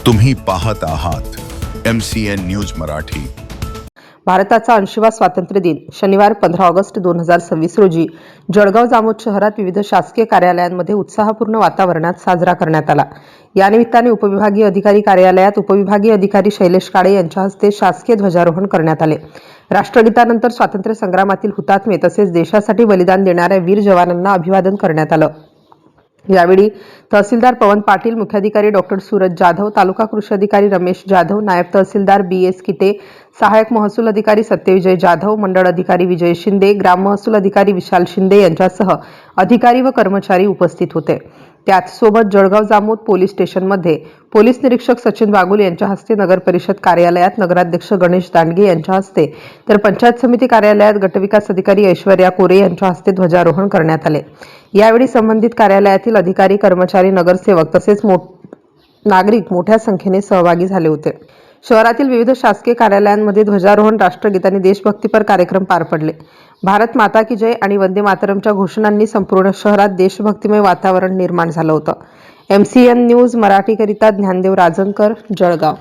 तुम्ही पाहत आहात MCN न्यूज मराठी। भारताचा 80वा स्वातंत्र्य दिन शनिवार 15 ऑगस्ट 2026 रोजी जळगाव जामोद शहरात विविध शासकीय कार्यालयांमध्ये उत्साहपूर्ण वातावरणात साजरा करण्यात आला। या निमित्ताने उपविभागीय अधिकारी कार्यालयात उपविभागीय अधिकारी शैलेश काळे यांच्या हस्ते शासकीय ध्वजारोहण करण्यात आले। राष्ट्रगीतानंतर स्वातंत्र्य संग्रामातील हुतात्मे तसेच देशासाठी बलिदान देणाऱ्या वीर जवानांना अभिवादन करण्यात आलं। यावेळी तहसीलदार पवन पाटील, मुख्याधिकारी डॉक्टर सूरज जाधव, तालुका कृषी अधिकारी रमेश जाधव, नायब तहसीलदार BS किटे, सहायक महसूल अधिकारी सत्यविजय जाधव, मंडळ अधिकारी विजय शिंदे, ग्राम महसूल अधिकारी विशाल शिंदे यांच्यासह अधिकारी व कर्मचारी उपस्थित होते। त्याचसोबत जळगाव जामोद पोलीस स्टेशनमध्ये पोलीस निरीक्षक सचिन बागुल यांच्या हस्ते, नगर परिषद कार्यालयात नगराध्यक्ष गणेश दांडगे यांच्या हस्ते, तर पंचायत समिती कार्यालयात गटविकास अधिकारी ऐश्वर्या कोरे यांच्या हस्ते ध्वजारोहण करण्यात आले। यावेळी संबंधित कार्यालयातील अधिकारी, कर्मचारी, नगरसेवक तसेच नागरिक मोठ्या संख्येने सहभागी झाले होते। शहरातील विविध शासकीय कार्यालयांमध्ये ध्वजारोहण, राष्ट्रगीत आणि देशभक्तीपर कार्यक्रम पार पडले। भारत माता की जय आणि वंदे मातरमच्या घोषणांनी संपूर्ण शहरात देशभक्तिमय वातावरण निर्माण झालं होतं। MCN न्यूज मराठीकरिता ज्ञानदेव राजनकर, जळगाव।